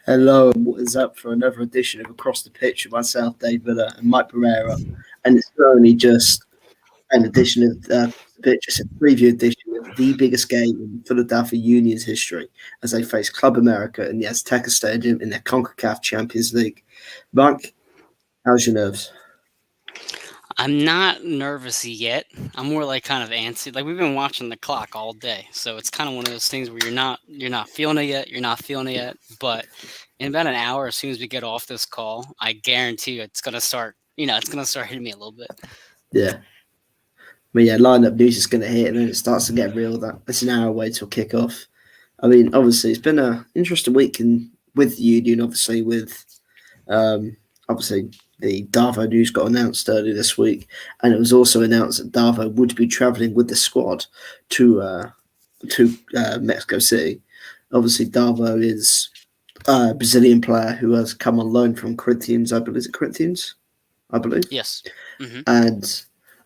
Hello, and what is up for another edition of Across the Pitch with myself, Dave Villa, and Mike Pereira. And it's not only just an edition of Across the Pitch, it's a preview edition of the biggest game in Philadelphia Union's history as they face Club America in the Azteca Stadium in their CONCACAF Champions League. Mike, how's your nerves? I'm not nervous yet. I'm more like kind of antsy. Like we've been watching the clock all day, so it's kind of one of those things where you're not feeling it yet. You're not feeling it yet. But in about an hour, as soon as we get off this call, I guarantee you it's gonna start. It's gonna start hitting me a little bit. Yeah. But yeah, lineup news is going to hit, and then it starts to get real. That it's an hour away till kickoff. I mean, obviously, it's been an interesting week with the Union. Obviously, with obviously the Darvo news got announced earlier this week, and it was also announced that Darvo would be travelling with the squad to Mexico City. Obviously, Darvo is a Brazilian player who has come on loan from Corinthians. I believe is it Corinthians? I believe. Yes. Mm-hmm. And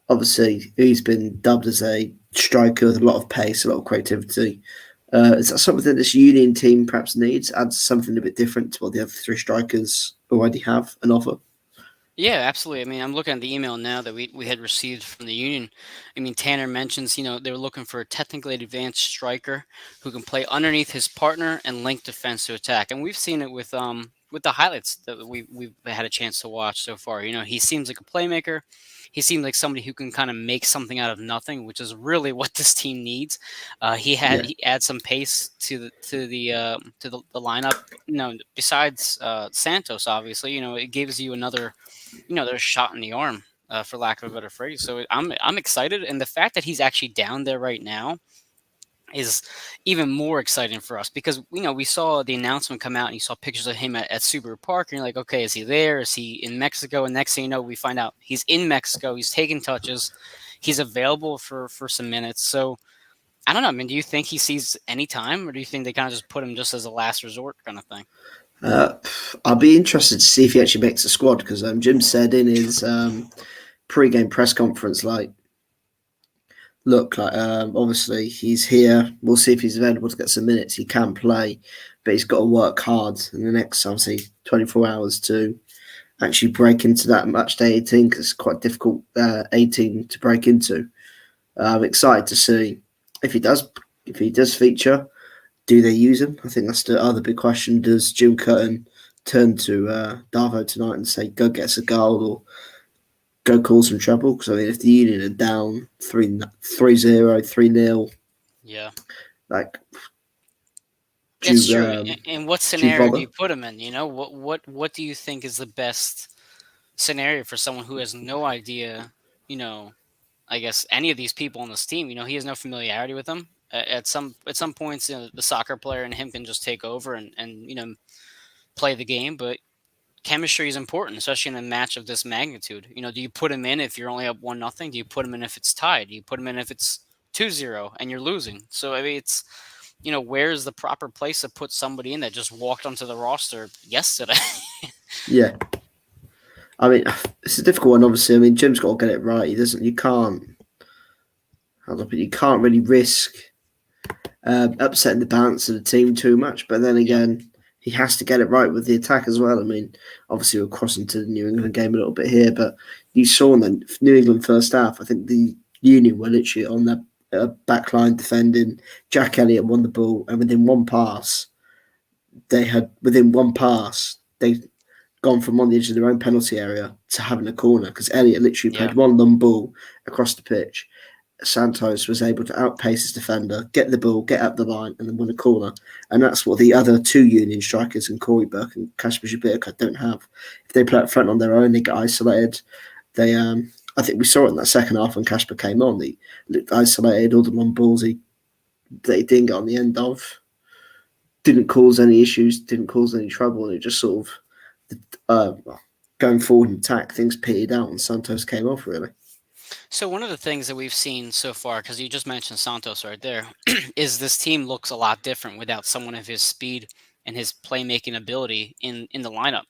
obviously, he's been dubbed as a striker with a lot of pace, a lot of creativity. Is that something that this Union team perhaps needs? Adds something a bit different to what the other three strikers already have an offer? Yeah, absolutely. I mean, I'm looking at the email now that we had received from the Union. I mean, Tanner mentions, they were looking for a technically advanced striker who can play underneath his partner and link defense to attack. And we've seen it with the highlights that we've had a chance to watch so far. He seems like a playmaker. He seems like somebody who can kind of make something out of nothing, which is really what this team needs. Yeah, He adds some pace to the lineup. Besides Santos, obviously, it gives you another shot in the arm, for lack of a better phrase. So I'm excited, and the fact that he's actually down there right now is even more exciting for us because we saw the announcement come out and you saw pictures of him at Subaru Park and you're like, okay, is he there? Is he in Mexico? And next thing you know, we find out he's in Mexico. He's taking touches. He's available for some minutes. So I don't know. I mean, do you think he sees any time, or do you think they kind of just put him just as a last resort kind of thing? uh, I'll be interested to see if he actually makes the squad because Jim said in his pre-game press conference, look, obviously he's here. We'll see if he's available to get some minutes. He can play, but he's got to work hard in the next, obviously, 24 hours to actually break into that match day 18 because it's quite difficult 18 to break into. I'm excited to see if he does feature. Do they use him? I think that's the other big question. Does Jim Curtin turn to Darvo tonight and say, "Go get us a goal," or go cause some trouble? Because I mean, if the Union are down 3-0, 3-0, Yeah. like, do It's true. you, And what do you scenario do bother? you put him in? What do you think is the best scenario for someone who has no idea, you know, I guess any of these people on this team, he has no familiarity with them. At some points, the soccer player and him can just take over and play the game, but chemistry is important, especially in a match of this magnitude. Do you put him in if you're only up 1-0? Do you put him in if it's tied? Do you put him in if it's 2-0 and you're losing? So I mean, it's where's the proper place to put somebody in that just walked onto the roster yesterday? Yeah, I mean, it's a difficult one. Obviously, I mean, Jim's got to get it right. He doesn't. You can't. How do I put it? You can't really risk upsetting the balance of the team too much. But then Yeah, again, he has to get it right with the attack as well. I mean, obviously we're crossing to the New England game a little bit here, but you saw in the New England first half, I think the Union were literally on their back line defending. Jack Elliott won the ball, and within one pass they gone from on the edge of their own penalty area to having a corner because Elliott literally yeah, played one long ball across the pitch. Santos was able to outpace his defender, get the ball, get up the line, and then win a corner. And that's what the other two Union strikers, and Corey Burke and Kasper Jabirka, don't have. If they play up front on their own, they get isolated. They, I think we saw it in that second half when Kasper came on. He looked isolated, all the long balls they didn't get on the end of, didn't cause any issues, didn't cause any trouble, and it just sort of going forward in attack, things petered out, and Santos came off really. So one of the things that we've seen so far, because you just mentioned Santos right there, is this team looks a lot different without someone of his speed and his playmaking ability in the lineup.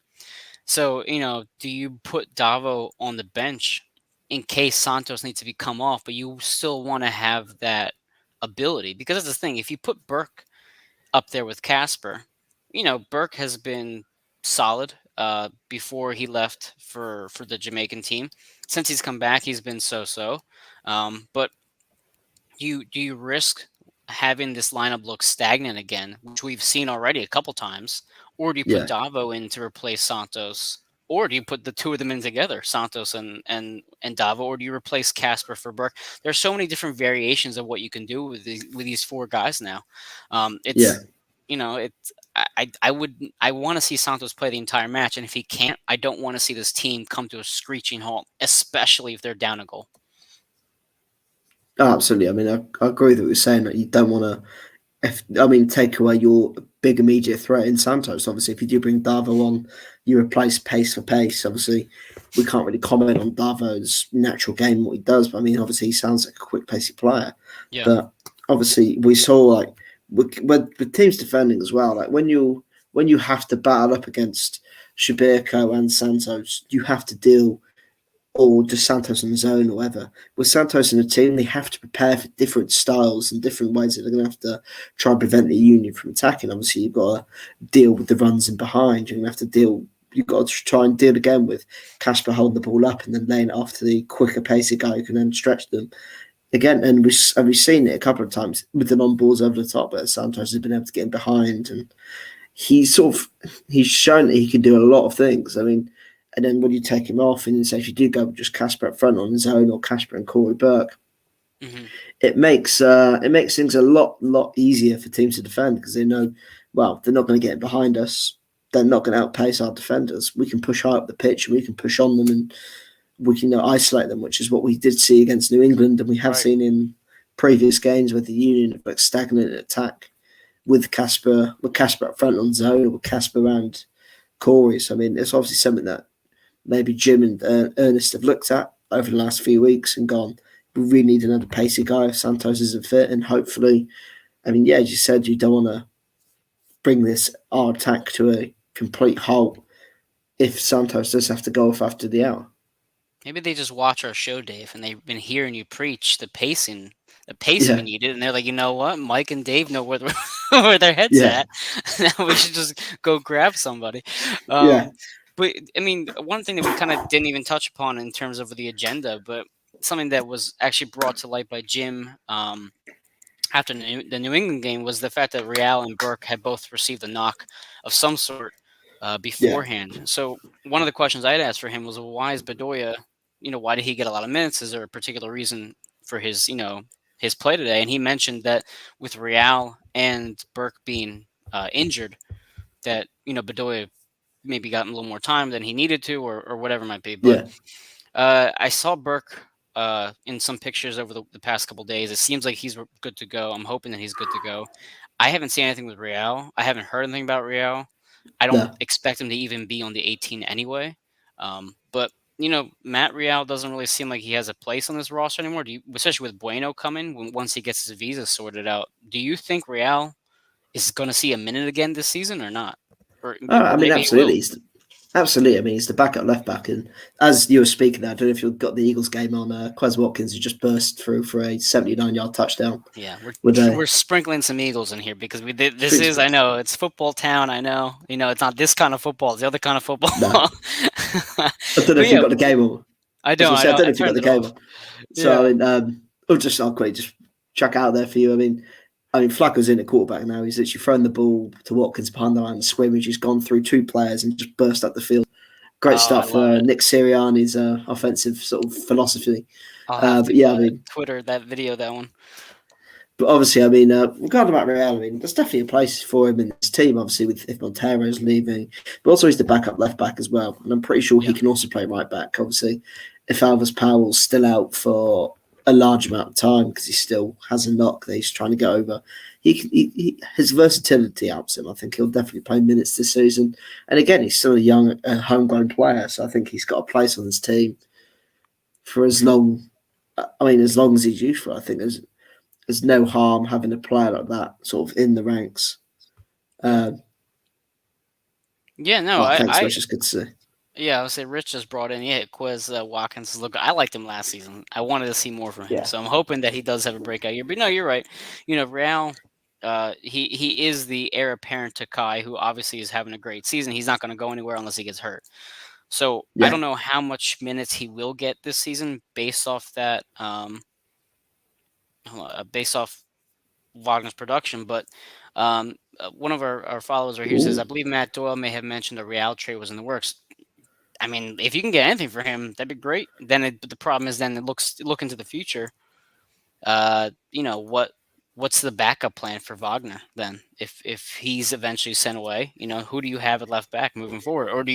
So, do you put Davo on the bench in case Santos needs to be come off, but you still want to have that ability? Because that's the thing. If you put Burke up there with Casper, Burke has been solid before he left for the Jamaican team. Since he's come back, he's been so. But do you risk having this lineup look stagnant again, which we've seen already a couple times, or do you put Yeah, Davo in to replace Santos, or do you put the two of them in together, Santos and Davo, or do you replace Casper for Burke? There's so many different variations of what you can do with these four guys now. yeah. It's it's I want to see Santos play the entire match, and if he can't, I don't want to see this team come to a screeching halt, especially if they're down a goal. Oh, absolutely. I mean, I agree with what you're saying that you don't want to. Take away your big immediate threat in Santos. Obviously, if you do bring Davo on, you replace pace for pace. Obviously, we can't really comment on Davo's natural game, what he does. But I mean, obviously, he sounds like a quick, pacey player. Yeah. But obviously, we saw like with the teams defending as well. Like when you have to battle up against Shabirko and Santos, you have to deal or just Santos on his own or whatever. With Santos in the team, they have to prepare for different styles and different ways that they're going to have to try and prevent the Union from attacking. Obviously, you've got to deal with the runs in behind. You're going to have to deal. You've got to try and deal again with Casper holding the ball up and then laying it off to the quicker, pacey guy who can then stretch them. Again, and we've seen it a couple of times with the non balls over the top, but Santos has been able to get in behind, and he's shown that he can do a lot of things. I mean, and then when you take him off, and say if you do go with just Casper up front on his own, or Casper and Corey Burke, Hmm. it makes things a lot easier for teams to defend because they know, well, they're not going to get behind us. They're not going to outpace our defenders. We can push high up the pitch and we can push on them and we can isolate them, which is what we did see against New England and we have Right. seen in previous games with the Union, like stagnant attack with Casper up front on zone or with Casper and Corey. So I mean, it's obviously something that maybe Jim and Ernest have looked at over the last few weeks and gone, we really need another pacey guy if Santos isn't fit. And hopefully, I mean, yeah, as you said, you don't want to bring our attack to a complete halt if Santos does have to go off after the hour. Maybe they just watch our show, Dave, and they've been hearing you preach the pacing we Yeah, needed, and they're like, you know what, Mike and Dave know where where their heads yeah, at. Now we should just go grab somebody. yeah, But I mean, one thing that we kind of didn't even touch upon in terms of the agenda, but something that was actually brought to light by Jim after the New England game was the fact that Real and Burke had both received a knock of some sort yeah, beforehand. So one of the questions I had asked for him was, well, why is Bedoya? Why did he get a lot of minutes? Is there a particular reason for his play today? And he mentioned that with Real and Burke being injured, that Bedoya maybe got a little more time than he needed to, or whatever it might be. But yeah, I saw Burke in some pictures over the past couple days. It seems like he's good to go. I'm hoping that he's good to go. I haven't seen anything with Real. I haven't heard anything about Real. I don't no. expect him to even be on the 18 anyway. But Matt Real doesn't really seem like he has a place on this roster anymore. Especially with Bueno coming once he gets his visa sorted out? Do you think Real is going to see a minute again this season or not? I Or mean, maybe he will. absolutely. Absolutely. I mean, he's the backup left back. And as you were speaking there, I don't know if you've got the Eagles game on. Quez Watkins, who just burst through for a 79-yard touchdown Yeah, we're with a we're sprinkling some Eagles in here because this treat. is, I know, it's football town. I know, it's not this kind of football; it's the other kind of football. No, I don't know But if you've yeah, got the game on. I As don't, I I said, I don't, don't I know if you've got turned the it game off. on. So, Yeah. I mean, I'll quickly just chuck out there for you. I mean, Flacco's in at quarterback now. He's literally thrown the ball to Watkins behind the line of scrimmage. He's gone through two players and just burst up the field. Great Oh, I stuff love for it. Nick Sirianni's offensive sort of philosophy. I'll have But to yeah, I mean, Twitter that video, that one. but obviously, I mean, regarding about Real, I mean, there's definitely a place for him in this team. Obviously, with if Montero's leaving, but also he's the backup left back as well, and I'm pretty sure he Yeah. can also play right back. Obviously, if Alvis Powell's still out for a large amount of time because he still has a knock that he's trying to get over, his versatility helps him. I think he'll definitely play minutes this season. And again, he's still a young, homegrown player, so I think he's got a place on this team for as long. I mean, as long as he's useful, I think there's no harm having a player like that sort of in the ranks. Um, Yeah, no, well, I, thanks, I which is good to see. yeah, I would say Rich just brought in, yeah, Quiz Watkins. Look, I liked him last season. I wanted to see more from him, Yeah, so I'm hoping that he does have a breakout year. But no, you're right. Real. he is the heir apparent to Kai, who obviously is having a great season. He's not going to go anywhere unless he gets hurt. So I Yeah, don't know how much minutes he will get this season based off that, based off Wagner's production. But one of our followers right here says, I Ooh, believe Matt Doyle may have mentioned a Real trade was in the works. I mean, if you can get anything for him, that'd be great. But the problem is then look into the future. You know what's the backup plan for Wagner then? If he's eventually sent away, you know, who do you have at left back moving forward, or yeah. do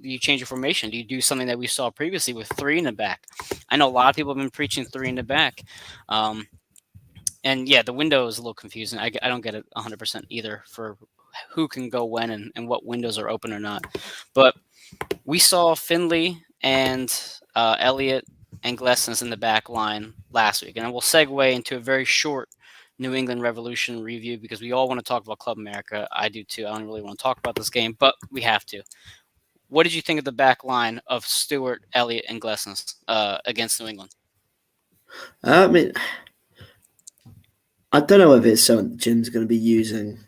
you change your formation? Do you do something that we saw previously with three in the back? I know a lot of people have been preaching three in the back, um, and yeah, the window is a little confusing. I don't get it 100% either for who can go when and what windows are open or not. But we saw Finley and Elliott and Glessens in the back line last week, and I will segue into a very short New England Revolution review because we all want to talk about Club America. I do too. I don't really want to talk about this game, but we have to. What did you think of the back line of Stewart, Elliott, and Glessens against New England? I mean, I don't know if it's something Jim's going to be using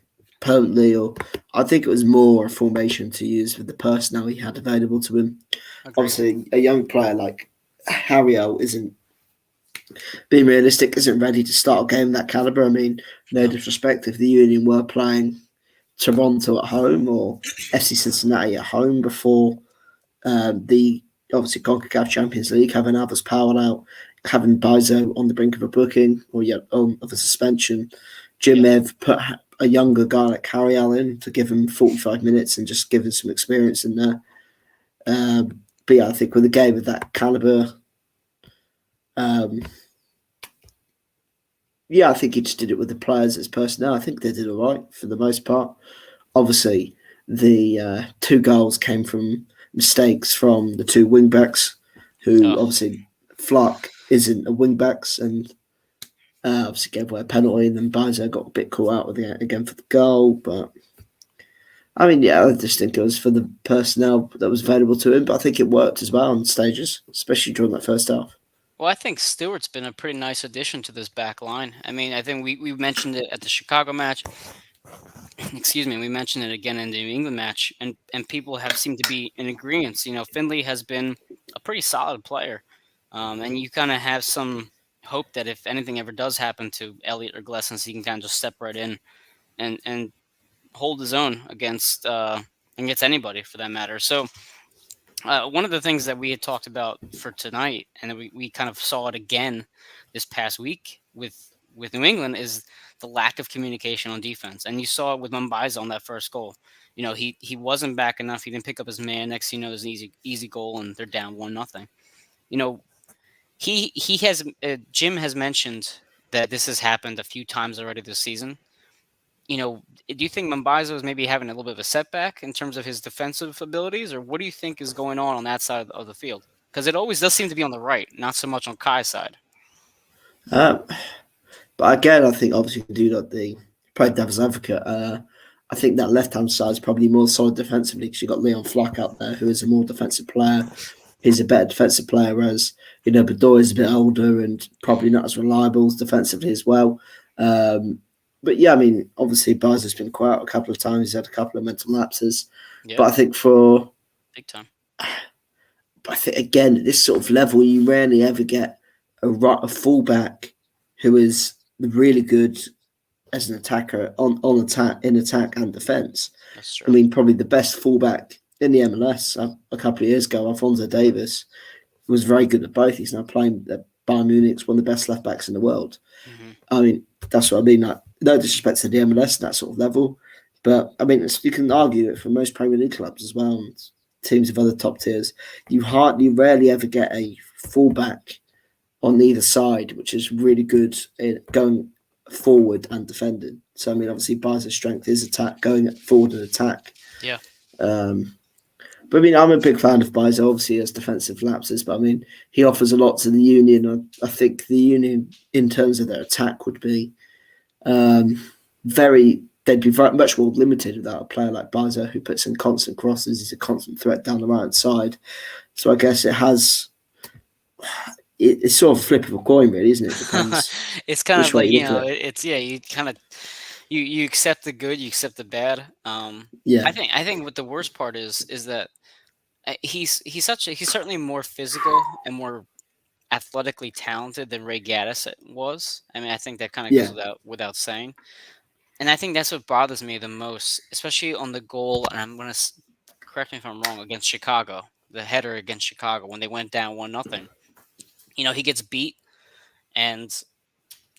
permanently, or I think it was more a formation to use with the personnel he had available to him. Agreed. Obviously, a young player like Harriel isn't being realistic, isn't ready to start a game of that caliber. I mean, no No. disrespect if the Union were playing Toronto at home or FC Cincinnati at home before the obviously CONCACAF Champions League, having others powered out, having Bizo on the brink of a booking or yet of a suspension. Jim Yeah. may have put a younger guy like Harriel in to give him 45 minutes and just give him some experience in there. But yeah, I think with a game of that caliber, um, yeah, I think he just did it with the players as personnel. I think they did all right for the most part. Obviously, the two goals came from mistakes from the two wingbacks, who Oh, obviously Flark isn't a wingbacks and obviously gave away a penalty, and then Bizo got a bit caught out with it again for the goal. But I mean, yeah, I just think it was for the personnel that was available to him. But I think it worked as well on stages, especially during that first half. well, I think Stewart's been a pretty nice addition to this back line. I mean, I think we mentioned it at the Chicago match. Excuse me, we mentioned it again in the New England match, and people have seemed to be in agreement. You know, Finley has been a pretty solid player, and you kind of have some hope that if anything ever does happen to Elliott or Glessens, he can kind of just step right in and hold his own against anybody for that matter. So one of the things that we had talked about for tonight, and we kind of saw it again this past week with New England, is the lack of communication on defense. And you saw it with Mumbai on that first goal. You know, he wasn't back enough. He didn't pick up his man. Next thing you know, there's an easy goal, and they're down 1-0. You know, he has Jim has mentioned that this has happened a few times already this season. You know, do you think Mambazo is maybe having a little bit of a setback in terms of his defensive abilities, or what do you think is going on that side of the field? Because it always does seem to be on the right, not so much on Kai's side. Um, but again, I think obviously you do like the play devil's advocate. I think that left hand side is probably more solid defensively because you've got Leon Flack out there who is a more defensive player. He's a better defensive player, whereas Bedoya is a bit older and probably not as reliable defensively as well. But yeah, I mean, obviously Barnes been quiet a couple of times. He's had a couple of mental lapses, Yeah, but I think for big time. but I think again at this sort of level, you rarely ever get a fullback who is really good as an attacker on attack in attack and defence. That's I true. mean, probably the best fullback in the MLS a couple of years ago, Alphonso Davis, was very good at both. He's now playing at Bayern Munich's one of the best left backs in the world. Hmm. I mean, that's what I mean. Like, no disrespect to the MLS and that sort of level, but I mean, you can argue it for most Premier League clubs as well, and teams of other top tiers. You rarely ever get a fullback on either side, which is really good in going forward and defending. So I mean, obviously, Barnes' strength is attack, going forward and attack. Yeah. Um, but I mean, I'm a big fan of Bizo. Obviously, as defensive lapses, but I mean, he offers a lot to the Union. I think the Union, in terms of their attack, would be very. They'd be very, much more limited without a player like Bizo who puts in constant crosses. He's a constant threat down the right side. So I guess it has. It's sort of a flip of a coin, really, isn't it? It depends It's kind which of way like, you look at it. it's yeah, you you accept the good, you accept the bad. Yeah, I think what the worst part is that he's certainly more physical and more athletically talented than Ray Gaddis was. I mean, I think that kind of goes yeah, without saying. And I think that's what bothers me the most, especially on the goal. And I'm gonna correct me if I'm wrong, against Chicago, the header against Chicago when they went down 1-0. He gets beat and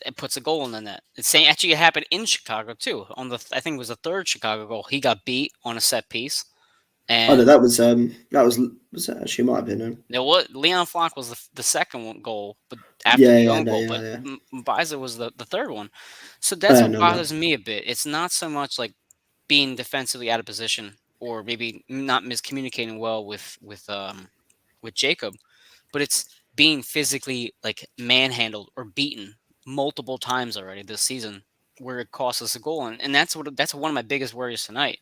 it puts a goal in the net. It's saying actually it happened in Chicago too. On the I think it was the third Chicago goal. He got beat on a set piece, oh no, and that was that actually might have been what Leon Flock was the second goal, but after yeah, the yeah, own no, goal, yeah, but yeah. Mbaiza was the third one. So that's what No, no, bothers me a bit. It's not so much like being defensively out of position or maybe not miscommunicating well with Jacob, but it's being physically like manhandled or beaten multiple times already this season where it costs us a goal. And that's one of my biggest worries tonight.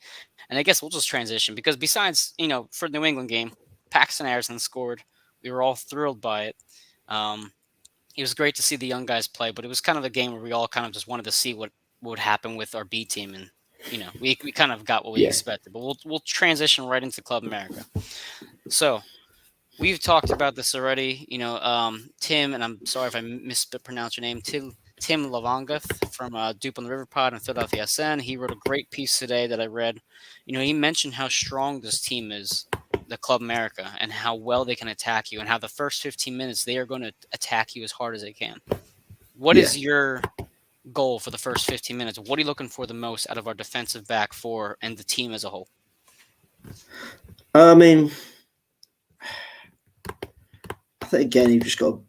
And I guess we'll just transition because besides, for the New England game, Paxton Harrison scored. We were all thrilled by it. Um, it was great to see the young guys play, but it was kind of a game where we all kind of just wanted to see what would happen with our B team, and we kind of got what we yeah. expected. But we'll transition right into Club America. So we've talked about this already. Tim, and I'm sorry if I mispronounced your name, Tim Lavangath from Dupe on the River Pod and Philadelphia SN. He wrote a great piece today that I read. He mentioned how strong this team is, the Club America, and how well they can attack you, and how the first 15 minutes they are going to attack you as hard as they can. What Yeah. is your goal for the first 15 minutes? What are you looking for the most out of our defensive back four and the team as a whole? I mean, I think again you've just got to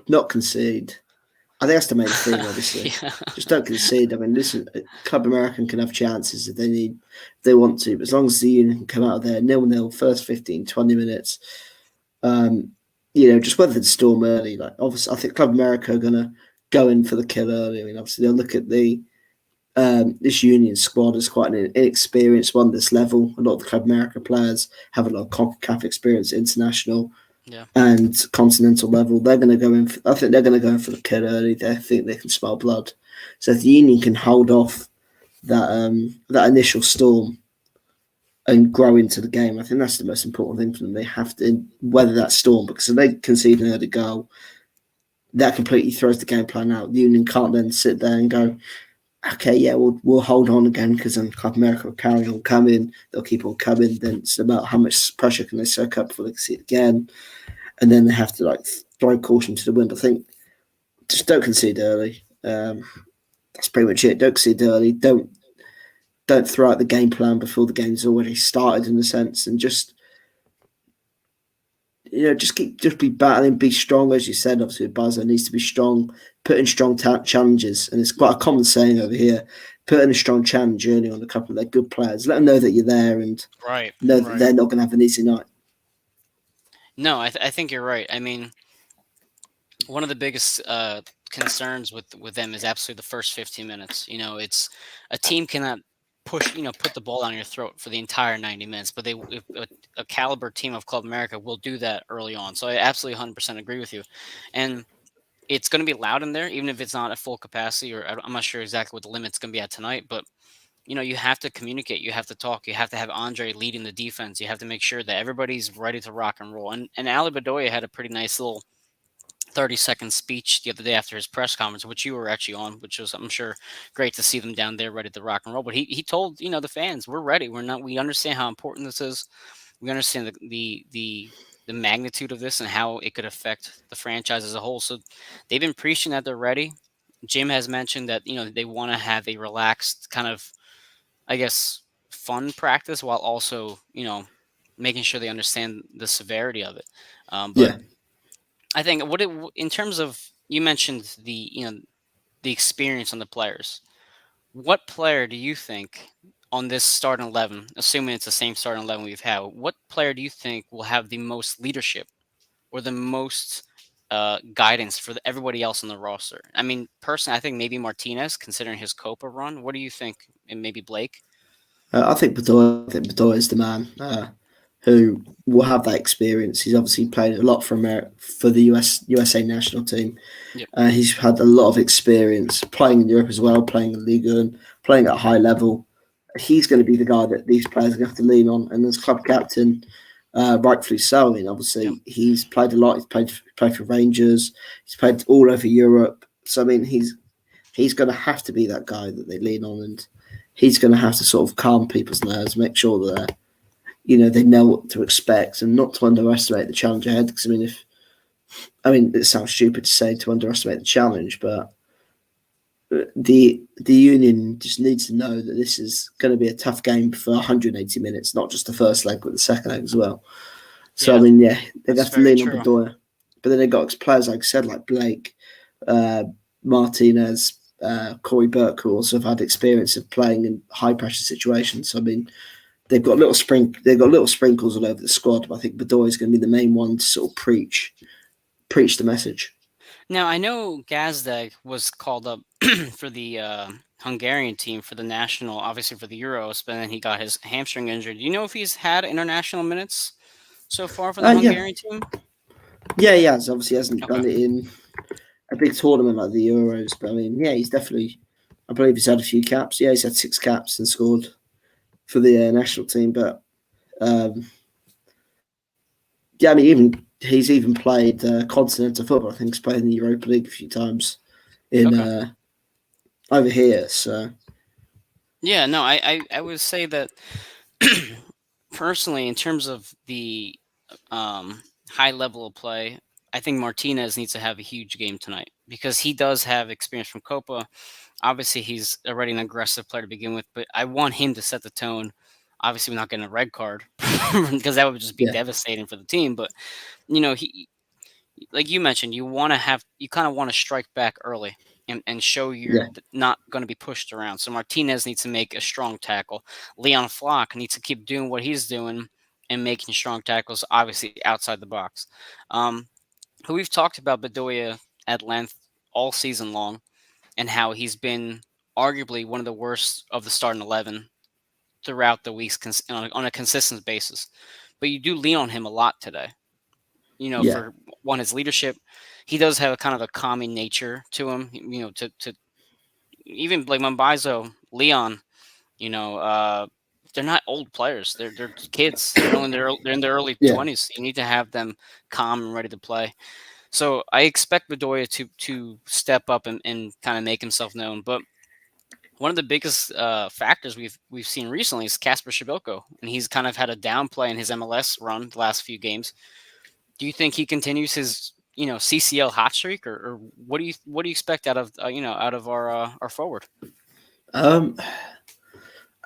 not concede. I think that's the main thing. Obviously, Yeah. just don't concede. I mean, listen, Club American can have chances if they want to, but as long as the Union can come out of there 0-0 first 15, 20 minutes, um, just weather the storm early. Like obviously, I think Club America are gonna go in for the kill early. I mean, obviously they'll look at this Union squad is quite an inexperienced one at this level. A lot of the Club America players have a lot of CONCACAF experience, international Yeah. and continental level. They're going to go in. I think they're going to go in for the kill early. They think they can smell blood. So if the Union can hold off that initial storm and grow into the game, I think that's the most important thing for them. They have to weather that storm because if they concede an early goal, that completely throws the game plan out. The Union can't then sit there and go, okay, yeah, we'll hold on again because then Club America will carry on coming. They'll keep on coming. Then it's about how much pressure can they soak up before they can see it again, and then they have to throw caution to the wind. I think just don't concede early. That's pretty much it. Don't concede early. Don't throw out the game plan before the game's already started in a sense, and just be battling, be strong as you said. Obviously, Buzzer needs to be strong, put in strong challenges, and it's quite a common saying over here. Put in a strong challenge early on a couple of their good players. Let them know that you're there and Right. know that Right. they're not going to have an easy night. No, I think you're right. I mean, one of the biggest concerns with them is absolutely the first 15 minutes. It's a team cannot put the ball down your throat for the entire 90 minutes, but if a caliber team of Club America will do that early on. So I absolutely 100% agree with you, and it's going to be loud in there, even if it's not at full capacity, or I'm not sure exactly what the limit's going to be at tonight, but. You have to communicate. You have to talk. You have to have Andre leading the defense. You have to make sure that everybody's ready to rock and roll. And Ali Bedoya had a pretty nice little 30-second speech the other day after his press conference, which you were actually on, which was, I'm sure, great to see them down there ready to rock and roll. But he told the fans, we're ready. We understand how important this is. We understand the magnitude of this and how it could affect the franchise as a whole. So they've been preaching that they're ready. Jim has mentioned that they want to have a relaxed kind of, I guess, fun practice while also making sure they understand the severity of it. But Yeah, I think in terms of, you mentioned the experience on the players. What player do you think on this starting 11, assuming it's the same starting 11 we've had, what player do you think will have the most leadership or the most guidance for everybody else on the roster? I mean, personally, I think maybe Martinez, considering his Copa run. What do you think? And maybe Blake. I think Bedoya is the man. who will have that experience. He's obviously played a lot for the USA national team. Yep. He's had a lot of experience playing in Europe as well, playing in Liga and playing at a high level. He's going to be the guy that these players are going to have to lean on. And as club captain, rightfully so. I mean, Yep. obviously, he's played a lot. Played for Rangers. He's played all over Europe. So I mean, he's going to have to be that guy that they lean on, and he's going to have to sort of calm people's nerves, make sure that they know what to expect, and not to underestimate the challenge ahead. Because it sounds stupid to say to underestimate the challenge, but the Union just needs to know that this is going to be a tough game for 180 minutes, not just the first leg, but the second leg as well. So Yeah, they'd that's have to very lean on true. Bedoya, but then they got players like I said, like Blake, uh, Martinez, Corey Burke, who also have had experience of playing in high pressure situations. So, I mean, they've got little sprinkles all over the squad, but I think Bedoya is going to be the main one to sort of preach the message. Now I know Gazdag was called up for the Hungarian team for the national, obviously for the Euros, but then he got his hamstring injured. Do you know if he's had international minutes so far for the Yeah, Hungarian team? yeah, he has. Obviously, hasn't Okay. done it in a big tournament like the Euros, but I mean, yeah, he's definitely. I believe he's had a few caps. Yeah, he's had 6 caps and scored for the national team. But yeah, I mean, he's even played continental football. I think he's played in the Europa League a few times in Okay. over here. So Yeah, no, I would say that personally, in terms of the high level of play, I think Martinez needs to have a huge game tonight because he does have experience from Copa. Obviously, he's already an aggressive player to begin with, but I want him to set the tone. Obviously, we're not getting a red card because that would just be yeah, devastating for the team. But he, like you mentioned, you kind of want to strike back early and show you're yeah, not going to be pushed around. So Martinez needs to make a strong tackle. Leon Flock needs to keep doing what he's doing and making strong tackles, obviously outside the box. Um, who we've talked about Bedoya at length all season long and how he's been arguably one of the worst of the starting 11 throughout the weeks on a consistent basis. But you do lean on him a lot today. yeah, For one, his leadership. He does have a kind of a calming nature to him. To even like Mambizo, Leon. You know, uh, they're not old players. They're kids. They're in their early yeah. 20s. You need to have them calm and ready to play. So I expect Bedoya to step up and kind of make himself known. But one of the biggest factors we've seen recently is Kasper Shabilko, and he's kind of had a downplay in his MLS run the last few games. Do you think he continues his CCL hot streak, or what do you expect out of our forward? Um,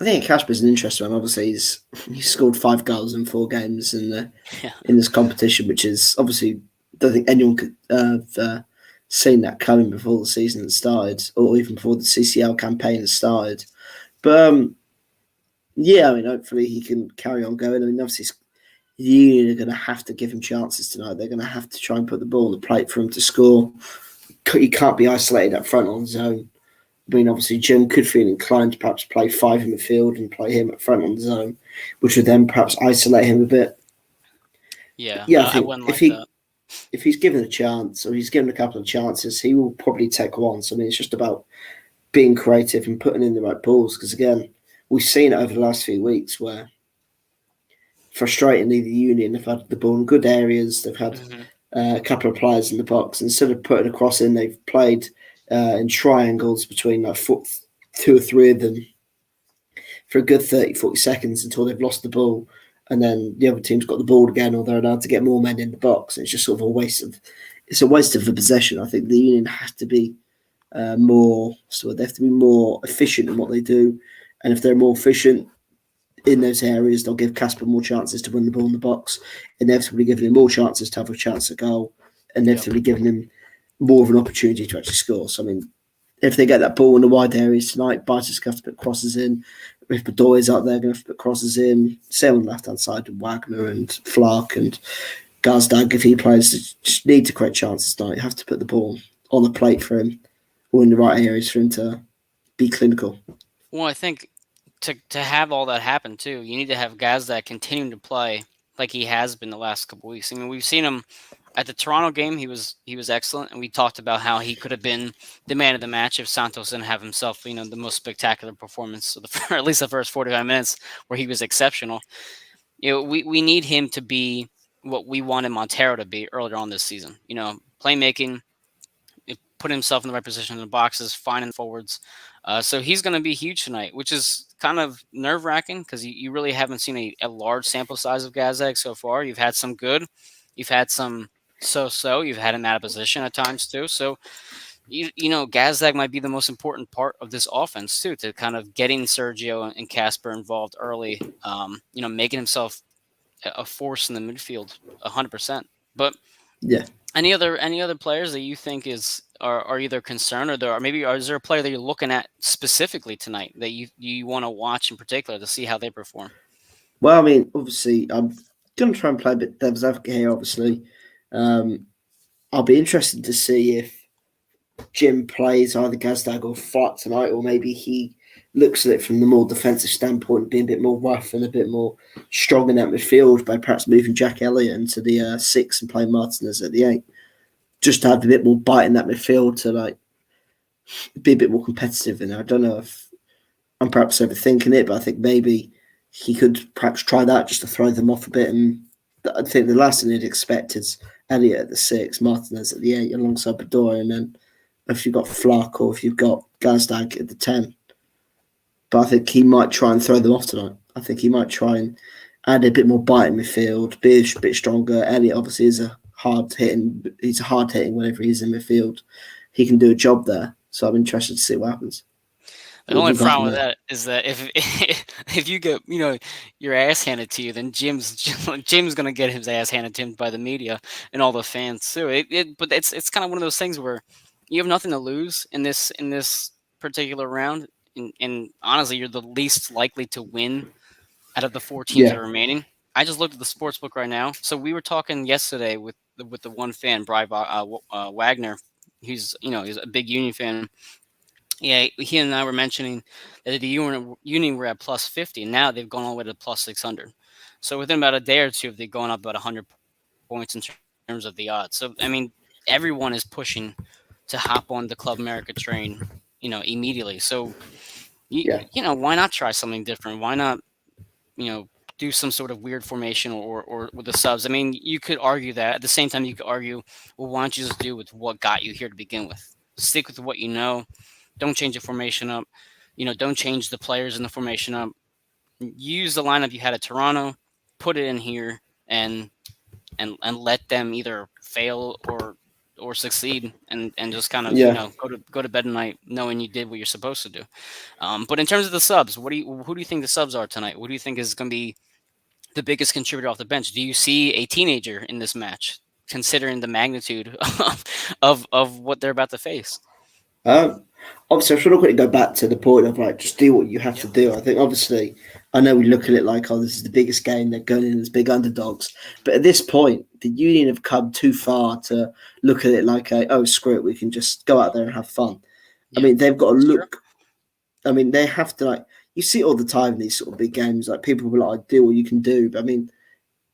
I think Casper's an interesting one. Obviously, he's scored 5 goals in 4 games Yeah, in this competition, which is obviously don't think anyone could have seen that coming before the season had started, or even before the CCL campaign has started. But yeah, I mean, hopefully he can carry on going. I mean, obviously, the Union are going to have to give him chances tonight. They're going to have to try and put the ball on the plate for him to score. He can't be isolated up front on his own. I mean, obviously, Jim could feel inclined to perhaps play 5 in midfield and play him up front on his own, which would then perhaps isolate him a bit. yeah, Yeah, I I think wouldn't like that. if he's given a chance or he's given a couple of chances, he will probably take one. So I mean, it's just about being creative and putting in the right balls. Because again, we've seen it over the last few weeks where frustratingly the Union have had the ball in good areas. They've had Hmm. a couple of players in the box. Instead of putting a cross in, they've played in triangles between like 2 or 3 of them for a good 30, 40 seconds until they've lost the ball. And then the other team's got the ball again, or they're allowed to get more men in the box. And it's just sort of a waste of the possession. I think the Union has to be more, so they have to be more efficient in what they do. And if they're more efficient in those areas, they'll give Casper more chances to win the ball in the box, inevitably giving him more chances to have a chance at goal, Yep. inevitably giving him more of an opportunity to actually score. So, I mean, if they get that ball in the wide areas tonight, Bartis going to have to put crosses in. If Bedoya's out there, going to have to put crosses in. Same on the left hand side with Wagner and Flark and Gazdag. If he plays, just need to create chances tonight. You have to put the ball on the plate for him or in the right areas for him to be clinical. Well, I think to have all that happen too, you need to have guys that continue to play like he has been the last couple weeks. I mean, we've seen him at the Toronto game. He was excellent, and we talked about how he could have been the man of the match if Santos didn't have himself, the most spectacular performance, or at least the first 45 minutes where he was exceptional. We need him to be what we wanted Montero to be earlier on this season. Playmaking, put himself in the right position in the boxes, finding forwards. So he's going to be huge tonight, which is kind of nerve wracking because you really haven't seen a large sample size of Gazdag so far. You've had some good, you've had some so, you've had him out of position at times too. So, Gazdag might be the most important part of this offense too, to kind of getting Sergio and Casper involved early, making himself a force in the midfield 100%. But Yeah. any other players that you think are either concerned or maybe is there a player that you're looking at specifically tonight that you want to watch in particular to see how they perform? Well, I mean, obviously, I'm going to try and play a bit devil's advocate here, obviously. I'll be interested to see if Jim plays either Gazdag or Flat tonight, or maybe he looks at it from the more defensive standpoint, being a bit more rough and a bit more strong in that midfield by perhaps moving Jack Elliott into the 6 and playing Martinez at the 8. Just to have a bit more bite in that midfield to be a bit more competitive. And I don't know if I'm perhaps overthinking it, but I think maybe he could perhaps try that just to throw them off a bit. And I think the last thing he'd expect is Elliott at the 6, Martinez at the 8 alongside Bedoya, and then if you've got Flack or if you've got Gazdag at the 10. But I think he might try and throw them off tonight. I think he might try and add a bit more bite in midfield, be a bit stronger. Elliott obviously is he's a hard hitting whenever he's in midfield. He can do a job there. So I'm interested to see what happens. The only problem with that is that if if you get your ass handed to you, then Jim's gonna get his ass handed to him by the media and all the fans too. But it's kind of one of those things where you have nothing to lose in this particular round, and honestly, you're the least likely to win out of the 4 teams that are remaining. I just looked at the sports book right now. So we were talking yesterday with the one fan, Bri Wagner. He's a big Union fan. Yeah, he and I were mentioning that the Union were at plus 50, and now they've gone all the way to plus 600. So within about a day or two, they've gone up about 100 points in terms of the odds. So, I mean, everyone is pushing to hop on the Club America train, immediately. So, why not try something different? Why not, do some sort of weird formation or with the subs? I mean, you could argue that. At the same time, you could argue, well, why don't you just do with what got you here to begin with? Stick with what you know. Don't change the formation up. Don't change the players in the formation up. Use the lineup you had at Toronto, put it in here, and let them either fail or succeed, and just kind of go to bed at night knowing you did what you're supposed to do. But in terms of the subs, who do you think the subs are tonight? What do you think is going to be the biggest contributor off the bench? Do you see a teenager in this match, considering the magnitude of what they're about to face? Obviously, I should quickly go back to the point of just do what you have to do. I think obviously, I know we look at it like, this is the biggest game. They're going in as big underdogs, but at this point, the Union have come too far to look at it like, screw it, we can just go out there and have fun. Yeah, I mean, they've got to look. True. I mean, they have to you see it all the time in these sort of big games. People will like, do what you can do, but I mean,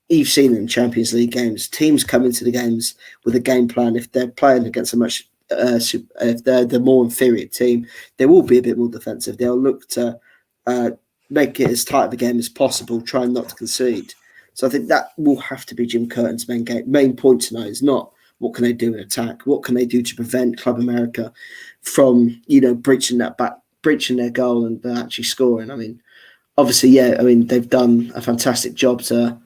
you've seen in Champions League games, teams come into the games with a game plan. If they're playing against a much if they're the more inferior team, they will be a bit more defensive. They'll look to make it as tight of a game as possible, trying not to concede. So I think that will have to be Jim Curtin's main point tonight. Is not what can they do in attack, what can they do to prevent Club America from breaching their goal and actually scoring. I mean, obviously, they've done a fantastic job to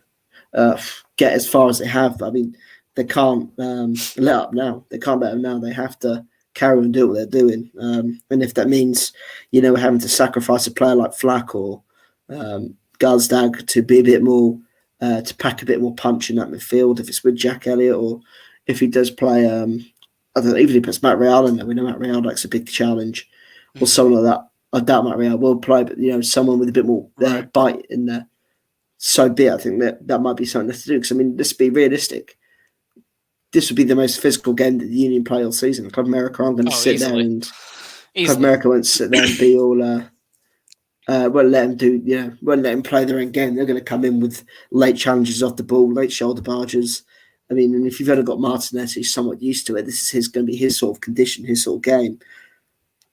get as far as they have. But, I mean, they can't let up now. They can't let them now. They have to carry on and do what they're doing. And if that means, having to sacrifice a player like Flack or Gazdag to be a bit more, to pack a bit more punch in that midfield, if it's with Jack Elliott or if he does play, I don't know, even if he puts Matt Real in there, we know Matt Real likes a big challenge or someone like that. I doubt Matt Real will play, but, someone with a bit more bite in there. So be it. I think that might be something to do. Because, I mean, let's be realistic. This would be the most physical game that the Union play all season. Club America aren't going to sit there and Club America won't sit there and be all Won't let him do, won't let him play their own game. They're going to come in with late challenges off the ball, late shoulder barges. I mean, and if you've only got Martinez, who's somewhat used to it, this is going to be his sort of condition, his sort of game.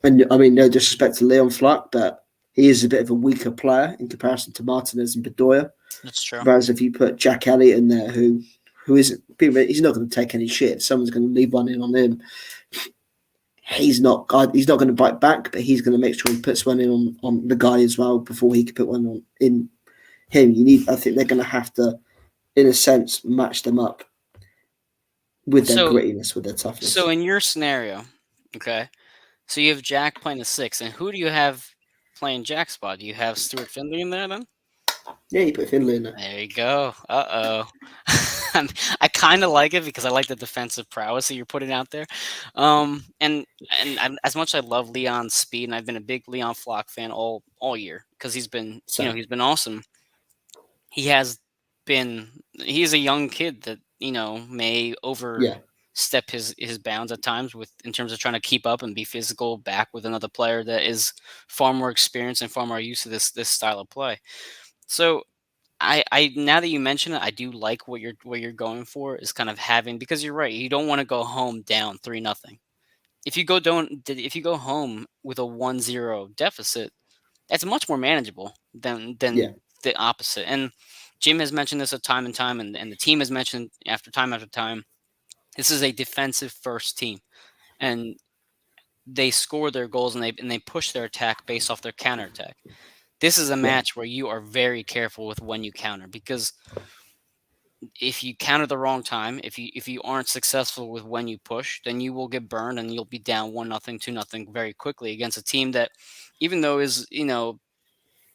And I mean, no disrespect to Leon Flack, but he is a bit of a weaker player in comparison to Martinez and Bedoya. That's true. Whereas if you put Jack Elliott in there, who isn't, he's not going to take any shit. Someone's going to leave one in on him. He's not going to bite back, but he's going to make sure he puts one in on the guy as well before he can put one on in him. I think they're going to have to, in a sense, match them up with their So, grittiness, with their toughness. so in your scenario, okay, so you have Jack playing the six, and who do you have playing Jack's spot? Do you have Stuart Finley in there then? Yeah, you put Finley in there. There you go. I kind of like it because I like the defensive prowess that you're putting out there. As much as I love Leon's speed, and I've been a big Leon Flock fan all year because he's been So, he's been awesome. He has been he's a young kid that may yeah, overstep his bounds at times with in terms of trying to keep up and be physical back with another player that is far more experienced and far more used to this style of play. So I now that you mention it, I do like what you're going for is kind of having because you're right. You don't want to go home down 3-0. If you go home with a 1-0 deficit, that's much more manageable yeah, than the opposite. And Jim has mentioned this a time and time, and the team has mentioned after time. This is a defensive first team, and they score their goals and they push their attack based off their counterattack. This is a yeah, match where you are very careful with when you counter because if you counter the wrong time, if you aren't successful with when you push, then you will get burned and you'll be down 1-0, 2-0 very quickly against a team that, even though is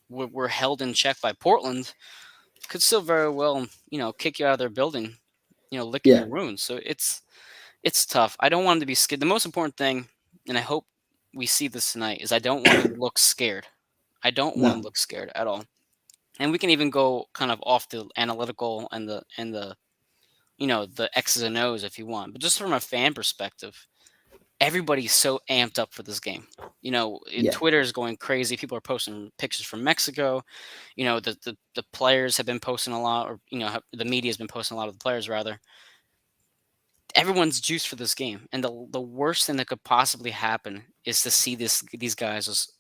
we're held in check by Portland, could still very well kick you out of their building, licking yeah. your wounds. So it's tough. I don't want them to be scared. The most important thing, and I hope we see this tonight, is I don't want them to look scared. I don't want them to No, look scared at all. And we can even go kind of off the analytical and the the X's and O's if you want. But just from a fan perspective, everybody's so amped up for this game. yeah, Twitter is going crazy. People are posting pictures from Mexico. The players have been posting a lot, or the media has been posting a lot of the players rather. Everyone's juiced for this game, and the worst thing that could possibly happen is to see these guys as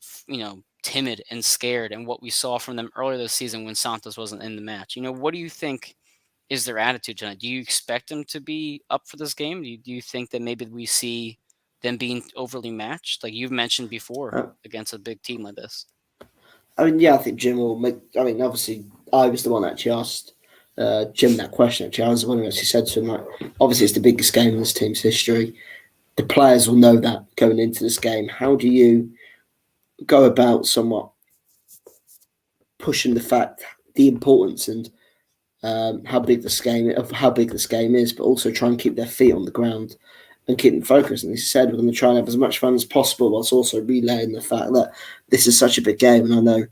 timid and scared, and what we saw from them earlier this season when Santos wasn't in the match. What do you think is their attitude tonight? Do you expect them to be up for this game? Do you think that maybe we see them being overly matched, like you've mentioned before, uh, against a big team like this? I mean, yeah, I think Jim will make. I mean, obviously, I was the one that actually asked Jim that question. Actually, I was the one who actually said to him, like, obviously, it's the biggest game in this team's history. The players will know that going into this game. How do you go about somewhat pushing the importance, and how big this game is, but also try and keep their feet on the ground and keep them focused? And he said, we're going to try and have as much fun as possible, whilst also relaying the fact that this is such a big game. And I know,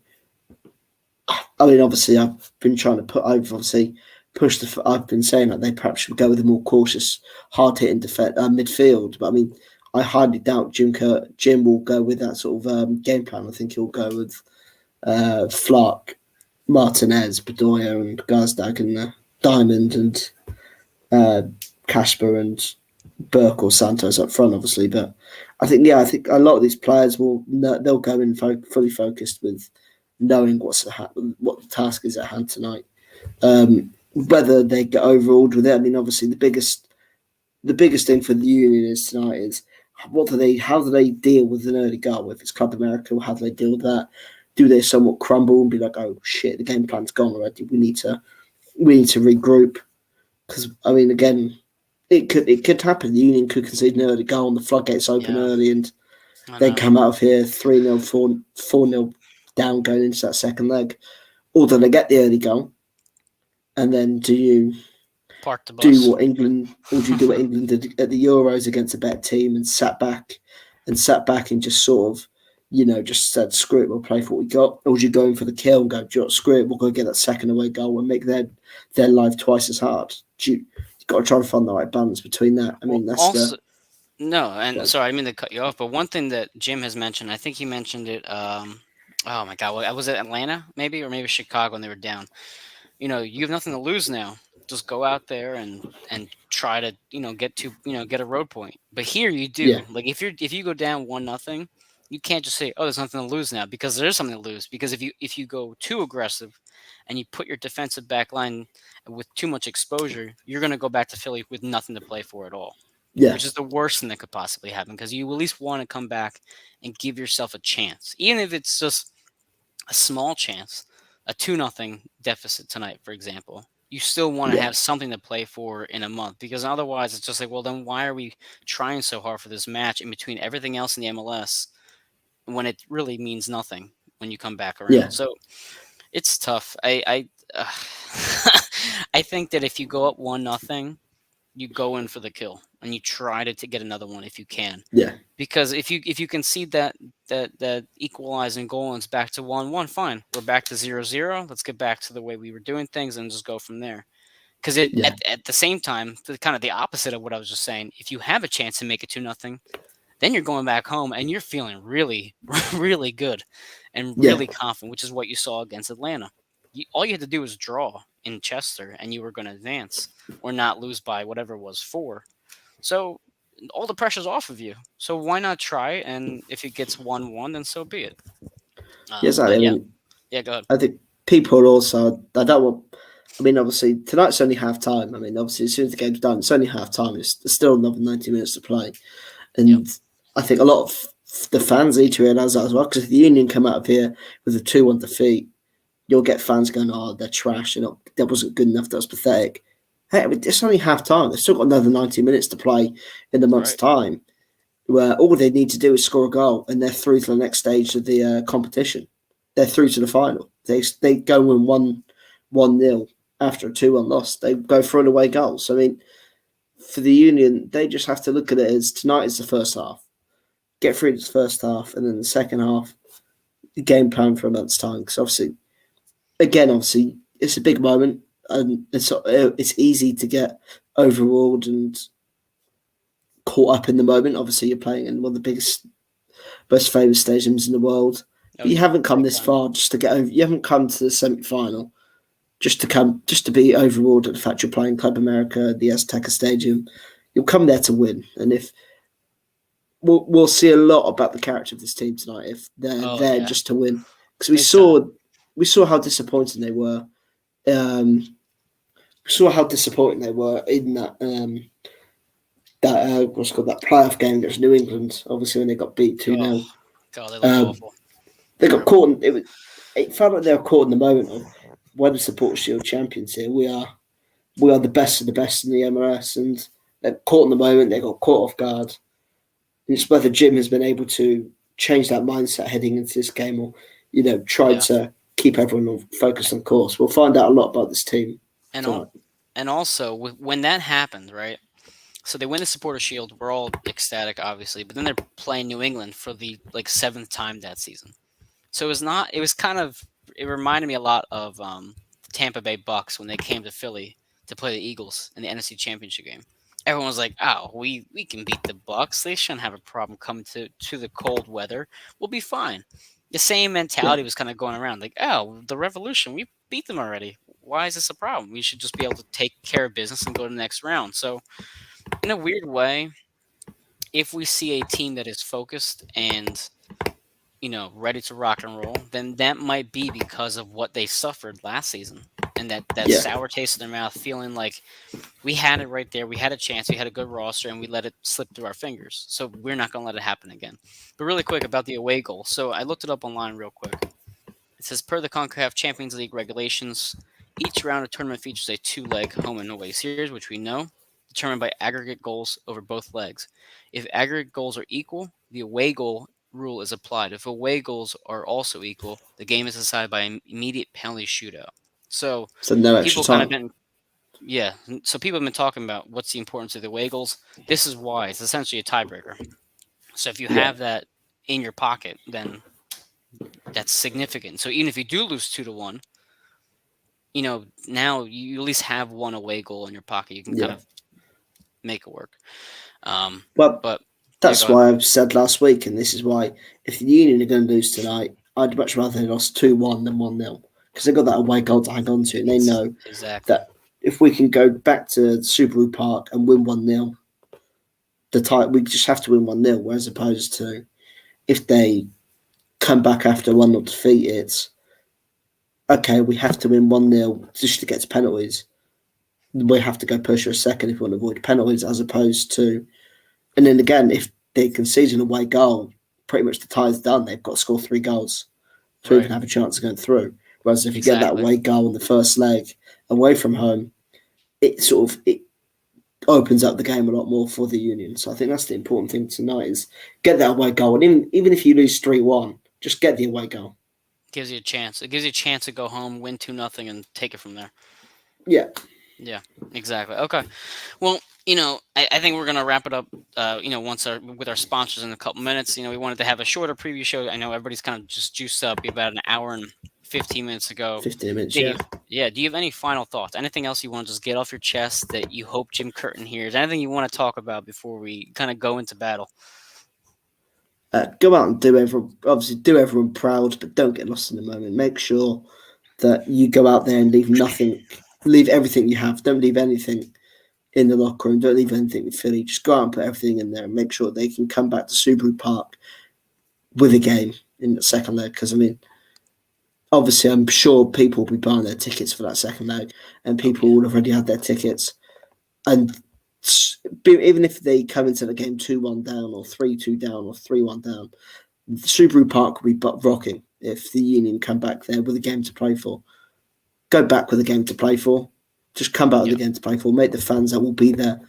I mean, obviously, I've been trying to I've been saying that they perhaps should go with a more cautious, hard hitting midfield. But I mean, I highly doubt Jim will go with that sort of game plan. I think he'll go with Flark, Martinez, Bedoya, and Gazdag, and Diamond, and Casper, and Burke or Santos up front, obviously. But I think a lot of these players they'll go in fully focused with knowing what the task is at hand tonight. Whether they get overawed with it, I mean, obviously the biggest thing for the Union is tonight is how do they deal with an early goal? If it's Club America, how do they deal with that? Do they somewhat crumble and be like, oh shit, the game plan's gone already? We need to regroup, because I mean, again, it could happen. The Union could concede an early goal and the floodgates open Yeah, early, and I they know. come out of here 3-0, 4-0 down going into that second leg. Or do they get the early goal, and then do you Park the do bus. what England, or do you do what England did at the Euros against a better team and sat back and just sort of, just said, screw it, we'll play for what we got? Or would you go in for the kill and go, screw it, we'll go get that second away goal and make their life twice as hard? You've got to try and find the right balance between that. I Well, mean, that's also the. no, and Well, sorry, I didn't mean to cut you off, but one thing that Jim has mentioned, I think he mentioned it Oh my God, was it Atlanta maybe, or maybe Chicago when they were down? You have nothing to lose now. Just go out there and try to get a road point. But here you Yeah, do. Like if you go down 1-0, you can't just say, oh, there's nothing to lose now, because there is something to lose. Because if you go too aggressive and you put your defensive back line with too much exposure, you're going to go back to Philly with nothing to play for at all, yeah, which is the worst thing that could possibly happen, because you at least want to come back and give yourself a chance, even if it's just a small chance, a 2-0 deficit tonight, for example. You still want to yeah, have something to play for in a month, because otherwise it's just like, well, then why are we trying so hard for this match in between everything else in the MLS when it really means nothing when you come back yeah, around? So it's tough. I think that if you go up 1-0, you go in for the kill and you try to get another one if you can, yeah, because if you concede that equalizing goal and it's back to 1-1, fine, we're back to 0-0. Let's get back to the way we were doing things and just go from there. Because it yeah, at the same time, kind of the opposite of what I was just saying. If you have a chance to make it 2-0, then you're going back home and you're feeling really really good and yeah, really confident, which is what you saw against Atlanta. All you had to do was draw in Chester and you were going to advance or not lose by whatever it was, 4. So all the pressure's off of you. So why not try? And if it gets 1-1, then so be it. yeah. Exactly. But I yeah, mean, yeah, go ahead. I think people are also. I don't want. I mean, obviously tonight's only half time. I mean, obviously as soon as the game's done, it's only half time. There's still another 90 minutes to play, Yep. and I think a lot of the fans need to realise that as well. Because if the Union come out of here with a 2-1 defeat, you'll get fans going, "Oh, they're trash. That wasn't good enough. That was pathetic." Hey, I mean, it's only half time. They've still got another 90 minutes to play in a month's Right. time, where all they need to do is score a goal, and they're through to the next stage of the competition. They're through to the final. They go and 1-0 after a 2-1 loss. They go for an away goal. So I mean, for the Union, they just have to look at it as tonight is the first half. Get through this first half, and then the second half, the game plan for a month's time. Because obviously, it's a big moment, and it's easy to get overruled and caught up in the moment. Obviously, you're playing in one of the biggest, most famous stadiums in the world, Oh but you yeah, haven't come big this time. far just to get over. You haven't come to the semi-final just to be overruled at the fact you're playing Club America, the Azteca Stadium. You'll come there to win, and if we'll see a lot about the character of this team tonight if they're Oh there yeah, just to win, because big time. we saw how disappointing they were. Um, we saw how disappointing they were in that what's called that playoff game against New England. Obviously, when they got beat 2-0, Oh God, they looked um, awful. they got caught. It felt like they were caught in the moment of we're the Support Shield champions here. We are the best of the best in the MLS, and they're caught in the moment. They got caught off guard. And it's whether Jim has been able to change that mindset heading into this game, or try Yeah, to keep everyone focused on course. We'll find out a lot about this team and all, tonight. and also when that happened, right? So they win the Supporter Shield. We're all ecstatic, obviously, but then they're playing New England for the like 7th time that season. So it was not. It was kind of. It reminded me a lot of the Tampa Bay Bucks when they came to Philly to play the Eagles in the NFC Championship game. Everyone was like, "Oh, we can beat the Bucks. They shouldn't have a problem coming to the cold weather. We'll be fine." The same Yeah, mentality was kind of going around, like, "Oh, the Revolution, we beat them already. Why is this a problem? We should just be able to take care of business and go to the next round." So, in a weird way, if we see a team that is focused and ready to rock and roll, then that might be because of what they suffered last season and that yeah, sour taste in their mouth, feeling like we had it right there, we had a chance, we had a good roster, and we let it slip through our fingers. So we're not going to let it happen again. But really quick about the away goal. So I looked it up online real quick. It says per the CONCACAF Champions League regulations, each round of tournament features a 2-leg home and away series, which we know, determined by aggregate goals over both legs. If aggregate goals are equal, the away goal rule is applied. If away goals are also equal, the game is decided by an immediate penalty shootout. So so no extra people kind of time. been yeah, so people have been talking about what's the importance of the away goals. This is why it's essentially a tiebreaker. So if you Yeah, have that in your pocket, then that's significant. So even if you do lose 2-1, now you at least have one away goal in your pocket. You can kind yeah. of make it work. Um, Well, but yeah, go that's ahead. why I said last week, and this is why if the Union are going to lose tonight, I'd much rather they lost 2-1 than 1-0 because they've got that away goal to hang on to, and they know Exactly. that if we can go back to Subaru Park and win 1-0, we just have to win 1-0, whereas opposed to if they come back after 1-0 defeat, it's okay, we have to win 1-0 just to get to penalties. We have to go push for a second if we want to avoid penalties, as opposed to, and then again, if they concede an away goal, pretty much the tie's done. They've got to score 3 goals to even have a chance of going through. Whereas if you get that Exactly. away goal in the first leg away from home, it opens up the game a lot more for the Union. So I think that's the important thing tonight is get that away goal. And even if you lose 3-1, just get the away goal. Gives you a chance. It gives you a chance to go home, win 2-0, and take it from there. Yeah. Yeah, exactly. Okay. Well, I think we're gonna wrap it up. Once with our sponsors in a couple minutes. We wanted to have a shorter preview show. I know everybody's kind of just juiced up. About an hour and 15 minutes ago. 15 minutes, Dave, yeah. Do you have any final thoughts? Anything else you want to just get off your chest that you hope Jim Curtin hears? Anything you want to talk about before we kind of go into battle? Go out and do everyone proud, but don't get lost in the moment. Make sure that you go out there and leave everything you have. Don't leave anything in the locker room. Don't leave anything with Philly. Just go out and put everything in there and make sure they can come back to Subaru Park with a game in the second leg. Because, obviously, I'm sure people will be buying their tickets for that second leg, and people will already have their tickets. And even if they come into the game 2-1 down or 3-2 down or 3-1 down, Subaru Park will be rocking if the Union come back there with a game to play for. Go back with a game to play for. Just come back with a game to play for. Make the fans that will be there,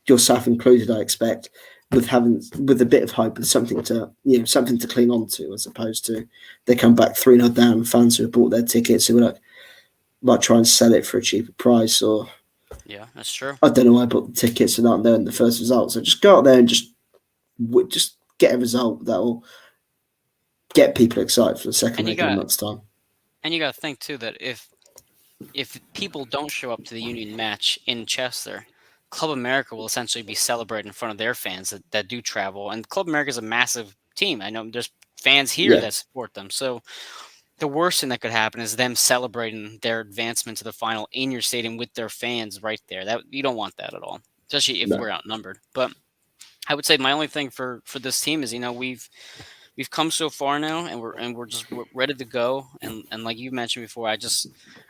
yourself included, I expect, with a bit of hope and something to cling on to, as opposed to they come back 3-0 down. Fans who have bought their tickets who might try and sell it for a cheaper price, or yeah, that's true. I don't know why I bought the tickets and aren't there in the first result. So just go out there and just get a result that will get people excited for the second leg in a month's time. And you got to think too that if people don't show up to the Union match in Chester, Club America will essentially be celebrating in front of their fans that do travel. And Club America is a massive team. I know there's fans here that support them. So the worst thing that could happen is them celebrating their advancement to the final in your stadium with their fans right there. That you don't want that at all, especially if we're outnumbered. But I would say my only thing for this team is we've come so far now, and we're ready to go. And like you mentioned before,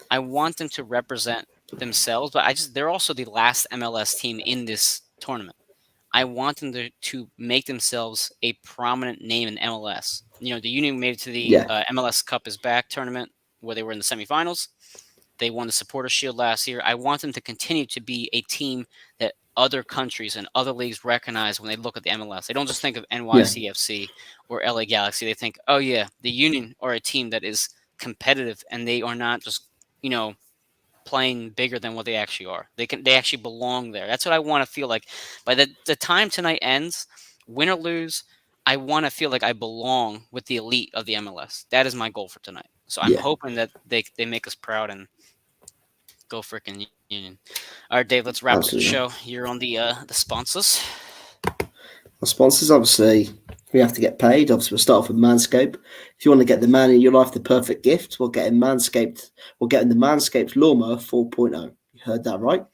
I want them to represent themselves, but they're also the last MLS team in this tournament. I want them to make themselves a prominent name in MLS. The Union made it to the MLS Cup is Back tournament where they were in the semifinals. They won the Supporter Shield last year. I want them to continue to be a team that other countries and other leagues recognize when they look at the MLS. They don't just think of NYCFC or LA Galaxy. They think, oh yeah, the Union are a team that is competitive, and they are not just playing bigger than what they actually are. They actually belong there. That's what I want to feel like. By the time tonight ends, win or lose, I want to feel like I belong with the elite of the MLS. That is my goal for tonight. So I'm hoping that they make us proud and go freaking Union. All right, Dave, let's wrap up the show. You're on the sponsors. Our sponsors, obviously, we have to get paid. Obviously, we'll start off with Manscaped. If you want to get the man in your life the perfect gift, we'll get him Manscaped. We'll get him the Manscaped Lawnmower 4.0. You heard that right?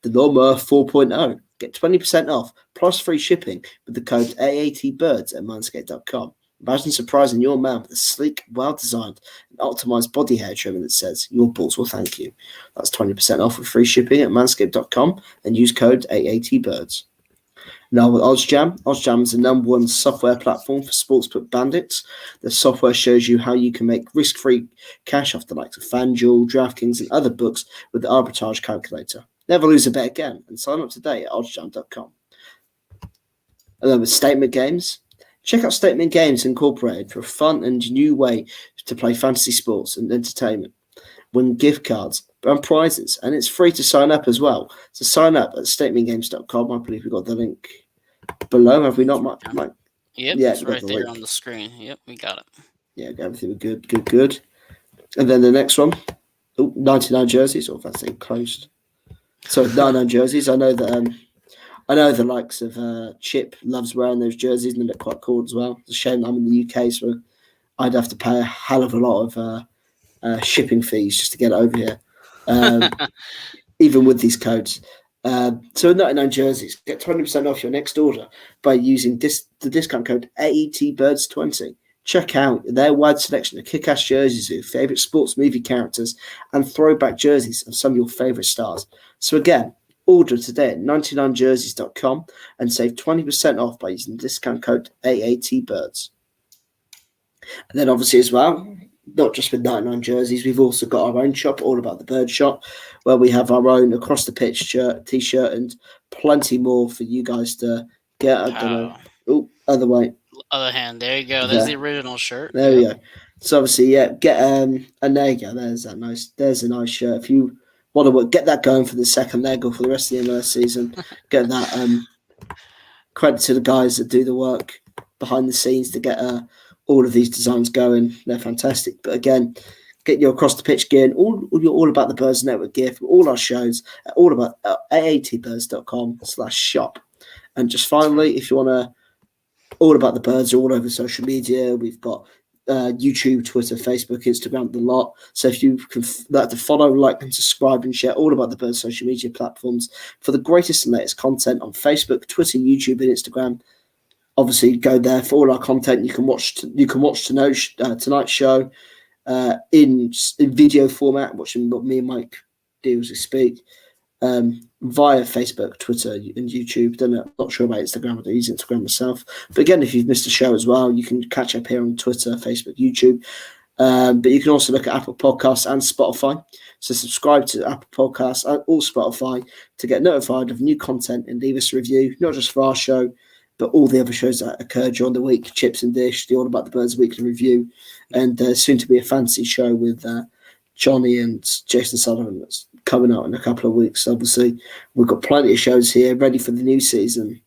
The Lawnmower 4.0. Get 20% off plus free shipping with the code AATBirds at manscaped.com. Imagine surprising your man with a sleek, well-designed, and optimized body hair trimmer that says, your balls will thank you. That's 20% off with free shipping at manscaped.com and use code AATBirds. Now with OddsJam is the number one software platform for sportsbook bandits. The software shows you how you can make risk-free cash off the likes of FanDuel, DraftKings, and other books with the arbitrage calculator. Never lose a bet again, and sign up today at oddsjam.com. And then with Statement Games, check out Statement Games Incorporated for a fun and new way to play fantasy sports and entertainment. Win gift cards and prizes, and it's free to sign up as well. So sign up at statementgames.com. I believe we've got the link below. Have we not, Mike? Yep, yeah, it's right there on the screen. Yep, we got it. Yeah, everything good. And then the next one, 99 jerseys, or if that's closed. So 99 jerseys. I know that the likes of Chip loves wearing those jerseys, and they look quite cool as well. It's a shame I'm in the UK, so I'd have to pay a hell of a lot of shipping fees just to get it over here, even with these codes. So with 99 jerseys, get 20% off your next order by using the discount code AATBirds20. Check out their wide selection of kick-ass jerseys with your favourite sports movie characters and throwback jerseys of some of your favourite stars. So again, order today at 99jerseys.com and save 20% off by using the discount code AATBirds. And then obviously as well, not just with 99 jerseys, we've also got our own shop, All About the Bird shop, where we have our own across the pitch shirt, t-shirt, and plenty more for you guys to get. I don't know. Oh, other way. Other hand. There you go. There's the original shirt. There we go. So obviously, get and there you go. There's a nice shirt. If you want to get that going for the second leg or for the rest of the MLS season, get that. Credit to the guys that do the work behind the scenes to get all of these designs going. They're fantastic. But again, get your across the pitch gear and all About the Birds network gear for all our shows at AATBirds.com/shop. And just finally, if you want to, All About the Birds are all over social media. We've got YouTube, Twitter, Facebook, Instagram, the lot. So if you can like to follow, like, and subscribe and share All About the Birds social media platforms for the greatest and latest content on Facebook, Twitter, YouTube, and Instagram. Obviously, go there for all our content. You can watch tonight's show in video format, watching what me and Mike do as we speak, via Facebook, Twitter, and YouTube. Not sure about Instagram. I don't use Instagram myself. But again, if you've missed a show as well, you can catch up here on Twitter, Facebook, YouTube. But you can also look at Apple Podcasts and Spotify. So subscribe to Apple Podcasts or Spotify to get notified of new content and leave us a review, not just for our show, but all the other shows that occur during the week, Chips and Dish, the All About the Birds weekly review, and soon to be a fancy show with Johnny and Jason Sullivan that's coming out in a couple of weeks. Obviously, we've got plenty of shows here ready for the new season.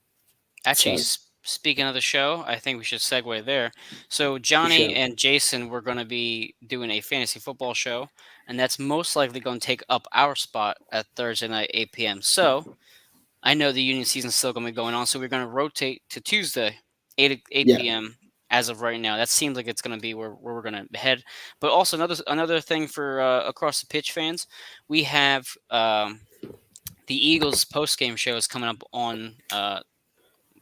Actually, speaking of the show, I think we should segue there. So Johnny and Jason were going to be doing a fantasy football show, and that's most likely going to take up our spot at Thursday night, 8 p.m. So I know the union season's still going to be going on, so we're going to rotate to Tuesday, 8 p.m. as of right now. That seems like it's going to be where we're going to head. But also another thing for across the pitch fans, we have the Eagles post-game show is coming up on,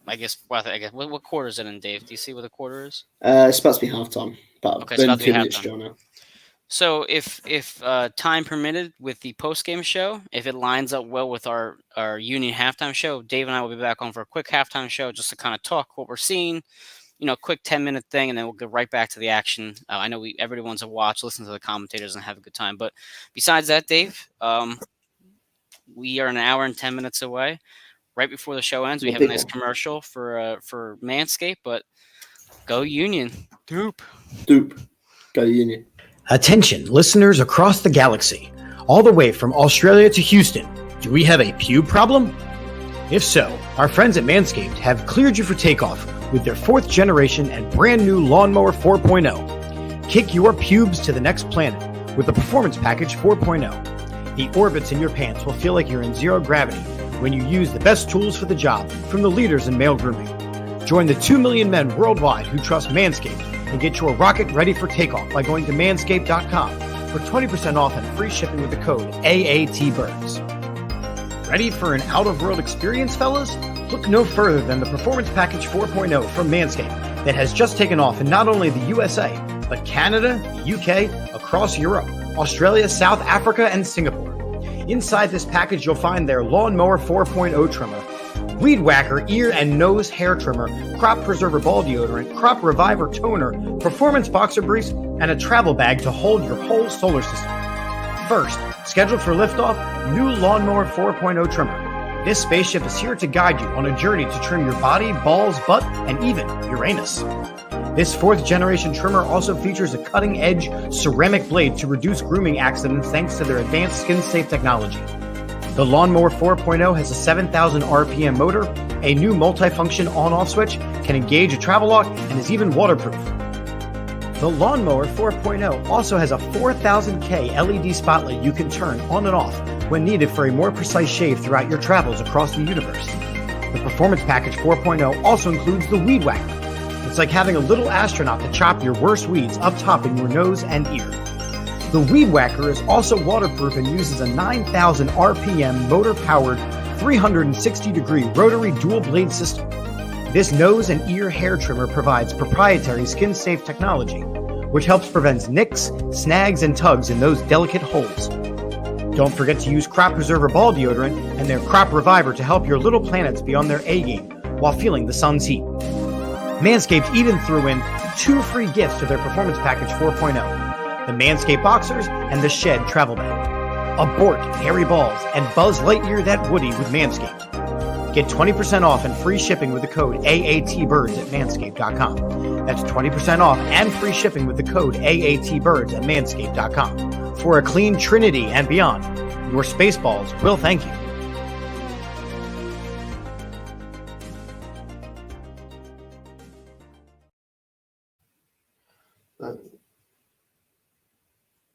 what quarter is it in, Dave? Do you see what the quarter is? It's supposed to be halftime. Okay, it's about to be halftime. So if time permitted with the post-game show, if it lines up well with our union halftime show, Dave and I will be back on for a quick halftime show just to kind of talk what we're seeing, quick 10-minute thing, and then we'll go right back to the action. I know everybody wants to watch, listen to the commentators, and have a good time. But besides that, Dave, we are an hour and 10 minutes away. Right before the show ends, we have a nice commercial for Manscaped, but go Union. Doop. Go Union. Attention, listeners across the galaxy, all the way from Australia to Houston. Do we have a pube problem? If so, our friends at Manscaped have cleared you for takeoff with their 4th generation and brand new Lawnmower 4.0. Kick your pubes to the next planet with the Performance Package 4.0. The orbits in your pants will feel like you're in zero gravity when you use the best tools for the job from the leaders in male grooming. Join the 2 million men worldwide who trust Manscaped and get your rocket ready for takeoff by going to manscaped.com for 20% off and free shipping with the code AATBirds. Ready for an out-of-world experience, fellas? Look no further than the Performance Package 4.0 from Manscaped that has just taken off in not only the USA, but Canada, the UK, across Europe, Australia, South Africa, and Singapore. Inside this package, you'll find their Lawnmower 4.0 trimmer, Weed Whacker ear and nose hair trimmer, Crop Preserver ball deodorant, Crop Reviver toner, Performance boxer briefs, and a travel bag to hold your whole solar system. First, scheduled for liftoff, new Lawnmower 4.0 trimmer. This spaceship is here to guide you on a journey to trim your body, balls, butt, and even Uranus. This 4th generation trimmer also features a cutting-edge ceramic blade to reduce grooming accidents thanks to their advanced skin-safe technology. The Lawnmower 4.0 has a 7,000 RPM motor, a new multifunction on-off switch, can engage a travel lock, and is even waterproof. The Lawnmower 4.0 also has a 4000K LED spotlight you can turn on and off when needed for a more precise shave throughout your travels across the universe. The Performance Package 4.0 also includes the Weed Whacker. It's like having a little astronaut to chop your worst weeds up top in your nose and ear. The Weed Whacker is also waterproof and uses a 9,000 RPM motor-powered 360-degree rotary dual-blade system. This nose and ear hair trimmer provides proprietary skin-safe technology, which helps prevent nicks, snags, and tugs in those delicate holes. Don't forget to use Crop Preserver Ball Deodorant and their Crop Reviver to help your little planets be on their A-game while feeling the sun's heat. Manscaped even threw in 2 free gifts to their Performance Package 4.0, the Manscaped Boxers and the Shed Travel Bag. Abort hairy balls and Buzz Lightyear that Woody with Manscaped. Get 20% off and free shipping with the code AATBirds at manscaped.com. That's 20% off and free shipping with the code AATBirds at manscaped.com. For a clean trinity and beyond, your Spaceballs will thank you.